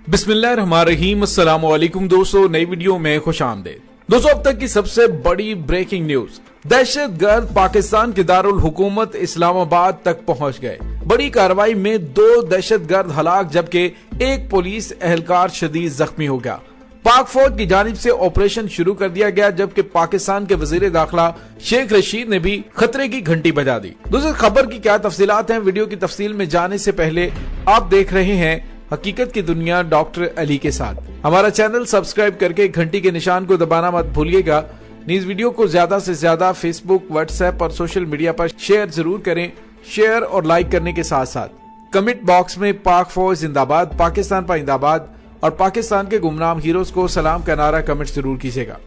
बिस्मिल्लाहिर्रहमानिर्रहीम। अस्सलाम वालेकुम दोस्तों, नई वीडियो में खुशामदीद। दोस्तों, अब तक की सबसे बड़ी ब्रेकिंग न्यूज, दहशतगर्द पाकिस्तान के दारुल हुकूमत इस्लामाबाद तक पहुंच गए। बड़ी कार्रवाई में 2 दहशतगर्द हलाक जबकि एक पुलिस एहलकार शदीद जख्मी हो गया। पाक फौज की जानिब से ऑपरेशन शुरू कर दिया गया जबकि पाकिस्तान के वजीर दाखिला शेख रशीद ने भी खतरे की घंटी बजा दी। दोस्तों, खबर की क्या तफसीलात हैं, वीडियो की तफसील में जाने से पहले आप देख रहे हैं हकीकत की दुनिया डॉक्टर अली के साथ। हमारा चैनल सब्सक्राइब करके घंटी के निशान को दबाना मत भूलिएगा। इस वीडियो को ज्यादा से ज्यादा फेसबुक, व्हाट्सएप और सोशल मीडिया पर शेयर जरूर करें। शेयर और लाइक करने के साथ साथ कमेंट बॉक्स में पाक फौज जिंदाबाद, पाकिस्तान पाइंदाबाद और पाकिस्तान के गुमनाम हीरोज को सलाम का नारा कमेंट जरूर कीजिएगा।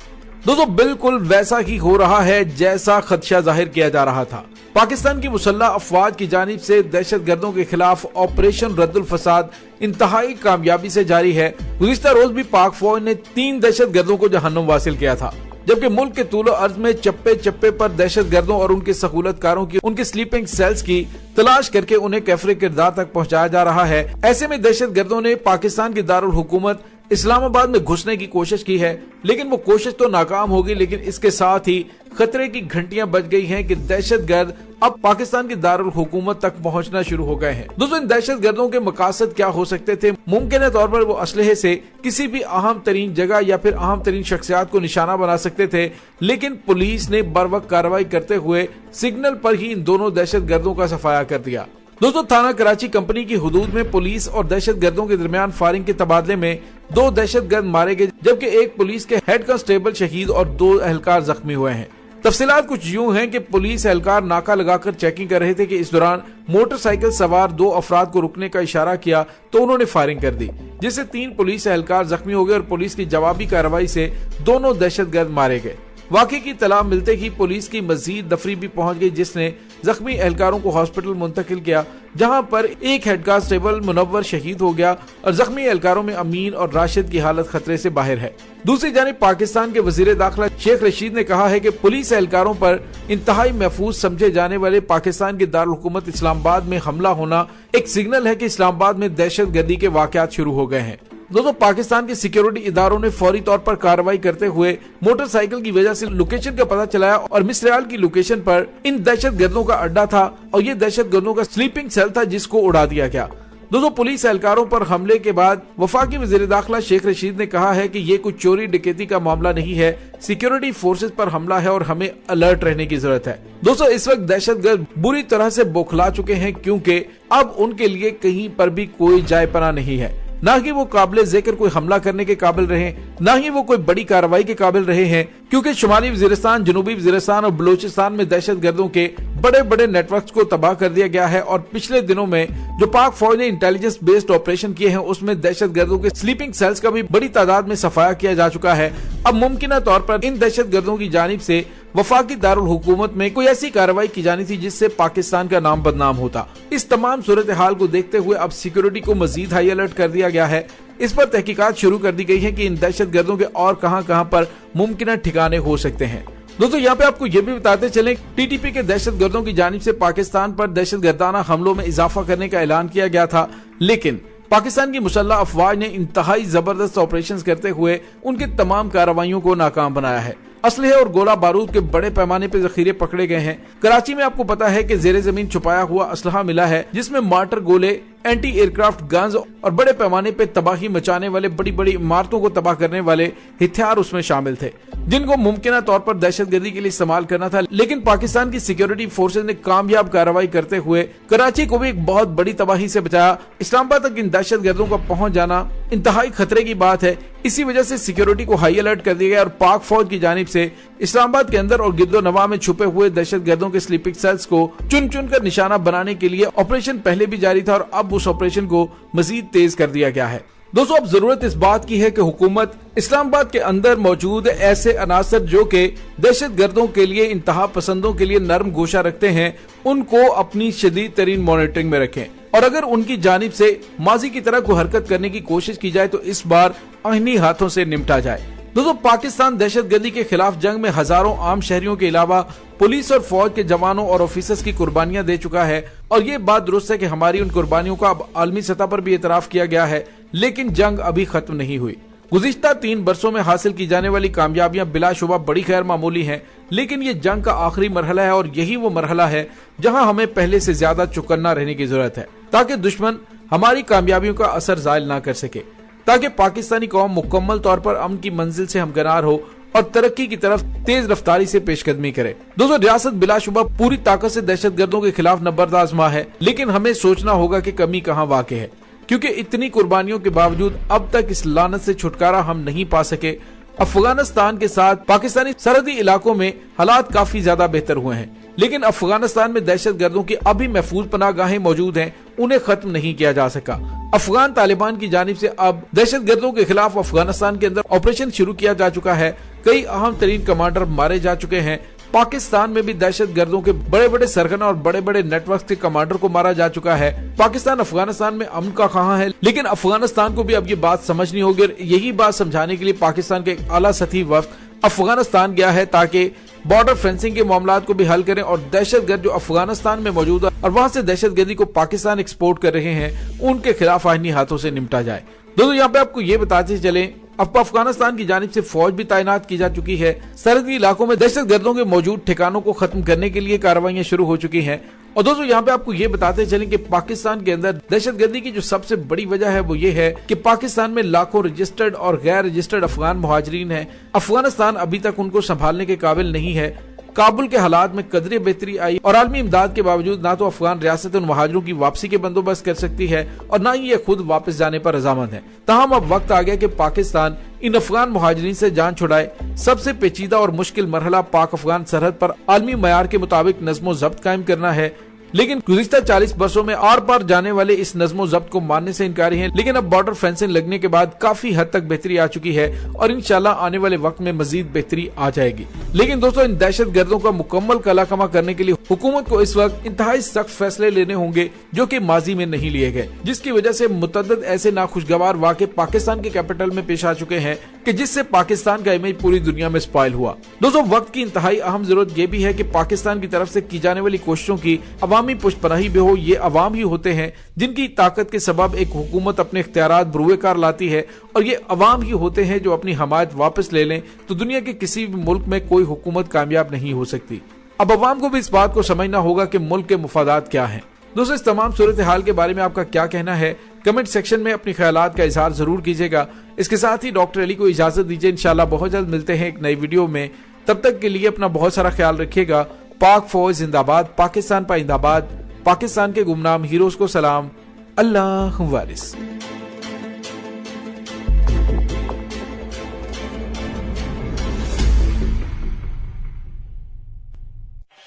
दोस्तों, बिल्कुल वैसा ही हो रहा है जैसा खदशा जाहिर किया जा रहा था। पाकिस्तान की मुसल्लह अफवाज की जानिब से दहशतगर्दों के खिलाफ ऑपरेशन रद्दुल फसाद इंतहाई कामयाबी से जारी है। गुज़िश्ता रोज भी पाक फौज ने 3 दहशतगर्दों को जहन्नुम वासिल किया था, जबकि मुल्क के तूलो अर्ज में चप्पे चप्पे पर दहशतगर्दों और उनके सहूलतकारों की उनके स्लीपिंग सेल्स की तलाश करके उन्हें कैफरे किरदार तक पहुंचाया जा रहा है। ऐसे में दहशतगर्दों ने पाकिस्तान की दारुल हुकूमत इस्लामाबाद में घुसने की कोशिश की है, लेकिन वो कोशिश तो नाकाम होगी। लेकिन इसके साथ ही खतरे की घंटियां बज गई हैं कि दहशतगर्द अब पाकिस्तान की दारुल हुकूमत तक पहुंचना शुरू हो गए हैं। दोस्तों, इन दहशतगर्दों के मकासद क्या हो सकते थे? मुमकिन तौर पर वो असलहे से किसी भी अहम तरीन जगह या फिर अहम तरीन शख्सियात को निशाना बना सकते थे, लेकिन पुलिस ने बर वक्त कार्रवाई करते हुए सिग्नल पर ही इन दोनों दहशतगर्दों का सफाया कर दिया। दोस्तों, थाना कराची कंपनी की हुदूद में पुलिस और दहशतगर्दों के दरमियान फायरिंग के तबादले में 2 दहशतगर्द मारे गए जबकि एक पुलिस के हेड कांस्टेबल शहीद और 2 एहलकार जख्मी हुए हैं। तफसीलात कुछ यूं हैं कि पुलिस एहलकार नाका लगाकर चेकिंग कर रहे थे कि इस दौरान मोटरसाइकिल सवार 2 अफराद को रुकने का इशारा किया तो उन्होंने फायरिंग कर दी, जिससे 3 पुलिस एहलकार जख्मी हो गए और पुलिस की जवाबी कार्रवाई से दोनों दहशतगर्द मारे गए। वाकई की तलाह मिलते ही पुलिस की मजीद दफरी भी पहुंच गई, जिसने जख्मी एहलकारों को हॉस्पिटल मुंतकिल किया, जहां पर एक हेड कांस्टेबल मुनव्वर शहीद हो गया और जख्मी एहलकारों में अमीन और राशिद की हालत खतरे से बाहर है। दूसरी जानिब पाकिस्तान के वजीर दाखिला शेख रशीद ने कहा है कि पुलिस एहलकारों पर इंतहाई महफूज समझे जाने वाले पाकिस्तान की दारुल हुकूमत इस्लामाबाद में हमला होना एक सिग्नल है कि इस्लामाबाद में दहशतगर्दी के वाकयात शुरू हो गए हैं। दोस्तों, पाकिस्तान के सिक्योरिटी इदारों ने फौरी तौर पर कार्रवाई करते हुए मोटरसाइकिल की वजह से लोकेशन का पता चलाया और मिसरयाल की लोकेशन पर इन दहशतगर्दों का अड्डा था और ये दहशतगर्दों का स्लीपिंग सेल था जिसको उड़ा दिया गया। दोस्तों, पुलिस एहलकारों पर हमले के बाद वफाकी वजीर दाखिला शेख रशीद ने कहा है कि ये कुछ चोरी डकैती का मामला नहीं है, सिक्योरिटी फोर्सेस पर हमला है और हमें अलर्ट रहने की जरूरत है। दोस्तों, इस वक्त दहशतगर्द बुरी तरह से बौखला चुके हैं क्योंकि अब उनके लिए कहीं पर भी कोई जायपना नहीं है। ना ही वो काबिल जिक्र कोई हमला करने के काबिल रहे, ना ही वो कोई बड़ी कार्रवाई के काबिल रहे हैं, क्योंकि शुमाली वजीरिस्तान, जनूबी वजीरिस्तान और बलूचिस्तान में दहशतगर्दों के बड़े बड़े नेटवर्क्स को तबाह कर दिया गया है। और पिछले दिनों में जो पाक फौज ने इंटेलिजेंस बेस्ड ऑपरेशन किए हैं उसमें दहशतगर्दों के स्लीपिंग सेल्स का भी बड़ी तादाद में सफाया किया जा चुका है। अब मुमकिन तौर पर इन दहशतगर्दों की जानिब से वफाकी दारुल हुकूमत में कोई ऐसी कार्रवाई की जानी थी जिससे पाकिस्तान का नाम बदनाम होता। इस तमाम सूरत हाल को देखते हुए अब सिक्योरिटी को मजीद हाई अलर्ट कर दिया गया है। इस पर तहकीकात शुरू कर दी गई है कि इन दहशतगर्दों के और कहां पर मुमकिन ठिकाने हो सकते हैं। दोस्तों, यहाँ पे आपको ये भी बताते चलें, टीटीपी के दहशतगर्दों की जानिब से पाकिस्तान पर दहशतगर्दाना हमलों में इजाफा करने का ऐलान किया गया था, लेकिन पाकिस्तान की मुसल्लह अफवाज ने इंतहाई जबरदस्त ऑपरेशंस करते हुए उनके तमाम कार्रवाइयों को नाकाम बनाया है। असलहे और गोला बारूद के बड़े पैमाने पर जखीरे पकड़े गए हैं। कराची में आपको पता है कि जेरे जमीन छुपाया हुआ असलहा मिला है, जिसमें मार्टर गोले, एंटी एयरक्राफ्ट गन्स और बड़े पैमाने पे तबाही मचाने वाले बड़ी बड़ी इमारतों को तबाह करने वाले हथियार उसमें शामिल थे, जिनको मुमकिन तौर पर दहशतगर्दी के लिए इस्तेमाल करना था। लेकिन पाकिस्तान की सिक्योरिटी फोर्सेज ने कामयाब कार्रवाई करते हुए कराची को भी एक बहुत बड़ी तबाही से बचाया। इस्लामाबाद तक इन दहशतगर्दों का पहुंच जाना इंतहाई खतरे की बात है। इसी वजह से सिक्योरिटी को हाई अलर्ट कर दिया गया और पाक फौज की जानिब से इस्लामाबाद के अंदर और गिरदो नवा में छुपे हुए दहशतगर्दों के स्लीपिंग सेल्स को चुन चुन कर निशाना बनाने के लिए ऑपरेशन पहले भी जारी था और अब उस ऑपरेशन को मजीद तेज कर दिया गया है। दोस्तों, अब जरूरत इस बात की है कि हुकूमत इस्लामाबाद के अंदर मौजूद ऐसे अनासर जो कि दहशतगर्दों के लिए, इंतहा पसंदों के लिए नरम गोशा रखते हैं, उनको अपनी शदीद तरीन मॉनिटरिंग में रखें और अगर उनकी जानिब से माजी की तरह कोई हरकत करने की कोशिश की जाए तो इस बार आईनी हाथों से निपटा जाए। दोस्तों, पाकिस्तान दहशतगर्दी के खिलाफ जंग में हजारों आम शहरियों के अलावा पुलिस और फौज के जवानों और ऑफिसर्स की कुर्बानियां दे चुका है और ये बात दुरुस्त है कि हमारी उन कुर्बानियों का अब आलमी सतह पर भी एतराफ किया गया है, लेकिन जंग अभी खत्म नहीं हुई। गुज़िश्ता 3 वर्षों में हासिल की जाने वाली कामयाबियां बिलाशुबा बड़ी खैर मामूली हैं, लेकिन ये जंग का आखिरी मरहला है और यही वो मरहला है जहां हमें पहले से ज्यादा चौकन्ना रहने की जरूरत है, ताकि दुश्मन हमारी कामयाबियों का असर जायल ना कर सके, ताकि पाकिस्तानी कौम मुकम्मल तौर पर अमन की मंजिल से हमकिनार हो और तरक्की की तरफ तेज रफ्तारी से पेशकदमी करे। दोस्तों, रियासत बिलाशुबा पूरी ताकत से दहशतगर्दों के खिलाफ नबर्द आजमा है, लेकिन हमें सोचना होगा कि कमी कहां वाक़ है, क्योंकि इतनी कुर्बानियों के बावजूद अब तक इस लानत से छुटकारा हम नहीं पा सके। अफगानिस्तान के साथ पाकिस्तानी सरहदी इलाकों में हालात काफी ज्यादा बेहतर हुए हैं, लेकिन अफगानिस्तान में दहशतगर्दों की अभी महफूज पनाहगाहें मौजूद हैं, उन्हें खत्म नहीं किया जा सका। अफगान तालिबान की जानिब से अब दहशतगर्दों के खिलाफ अफगानिस्तान के अंदर ऑपरेशन शुरू किया जा चुका है। कई अहम तरीन कमांडर मारे जा चुके हैं। पाकिस्तान में भी दहशतगर्दों के बड़े बड़े सरगना और बड़े बड़े नेटवर्क के कमांडर को मारा जा चुका है। पाकिस्तान अफगानिस्तान में अमन का ख्वाह है, लेकिन अफगानिस्तान को भी अब ये बात समझनी होगी और यही बात समझाने के लिए पाकिस्तान के एक आला सतही वफ्द अफगानिस्तान गया है, ताकि बॉर्डर फेंसिंग के मामलात को भी हल करें और दहशतगर्द जो अफगानिस्तान में मौजूद है और वहां से दहशतगर्दी को पाकिस्तान एक्सपोर्ट कर रहे हैं, उनके खिलाफ आईनी हाथों से निपटा जाए। दोस्तों, यहाँ पे आपको ये बताते चले, अब अफगानिस्तान की जानिब से फौज भी तैनात की जा चुकी है। सरहदी इलाकों में दहशतगर्दों के मौजूद ठिकानों को खत्म करने के लिए कार्रवाइयां शुरू हो चुकी हैं। और दोस्तों, यहाँ पे आपको ये बताते चलें कि पाकिस्तान के अंदर दहशतगर्दी की जो सबसे बड़ी वजह है वो ये है कि पाकिस्तान में लाखों रजिस्टर्ड और गैर रजिस्टर्ड अफगान मुहाजिरीन हैं। अफगानिस्तान अभी तक उनको संभालने के काबिल नहीं है। काबुल के हालात में कदरे बेहतरी आई और आलमी इमदाद के बावजूद ना तो अफगान रियासत उन महाजरों की वापसी के बंदोबस्त कर सकती है और ना ही ये खुद वापस जाने पर रजामंद है। तमाम अब वक्त आ गया कि पाकिस्तान इन अफगान मुहाजिरीन से जान छुड़ाए। सबसे पेचीदा और मुश्किल मरहला पाक अफगान सरहद पर आलमी मयार के मुताबिक नज़्मो ज़ब्त कायम करना है, लेकिन गुज़िश्ता 40 वर्षों में आर पार जाने वाले इस नज़्मो ज़ब्त को मानने से इनकारी हैं। लेकिन अब बॉर्डर फेंसिंग लगने के बाद काफी हद तक बेहतरी आ चुकी है और इंशाल्लाह आने वाले वक्त में मजीद बेहतरी आ जाएगी। लेकिन दोस्तों, इन दहशतगर्दों का मुकम्मल कलाकमा करने के लिए हुकूमत को इस वक्त इंतहाई सख्त फैसले लेने होंगे जो कि माजी में नहीं लिए गए, जिसकी वजह से मुतअद्दिद ऐसे नाखुशगवार वाक़े पाकिस्तान के कैपिटल में पेश आ चुके हैं कि जिससे पाकिस्तान का इमेज पूरी दुनिया में स्पॉइल हुआ। दोस्तों, वक्त की इंतहाई अहम जरूरत यह भी है कि पाकिस्तान की तरफ से की जाने वाली कोशिशों की अवामी पुष्पनाही भी हो। ये अवाम ही होते हैं जिनकी ताकत के सबब एक हुकूमत अपने इख्तियारात बरूए कार लाती है और ये अवाम ही होते हैं जो अपनी हमायत वापस ले लें तो दुनिया के किसी भी मुल्क में कोई हुकूमत कामयाब नहीं हो सकती। अब अवाम को भी इस बात को समझना होगा कि मुल्क के मुफादात क्या हैं। दोस्तों, इस तमाम सूरत हाल के बारे में आपका क्या कहना है, कमेंट सेक्शन में अपने ख्यालात का इजहार जरूर कीजिएगा। इसके साथ ही डॉक्टर अली को इजाजत दीजिए। इंशाल्लाह बहुत जल्द मिलते हैं एक नई वीडियो में। तब तक के लिए अपना बहुत सारा ख्याल रखिएगा। पाक फौज जिंदाबाद, पाकिस्तान पाइंदाबाद, पाकिस्तान के गुमनाम हीरोज को सलाम। अल्लाह वारिस।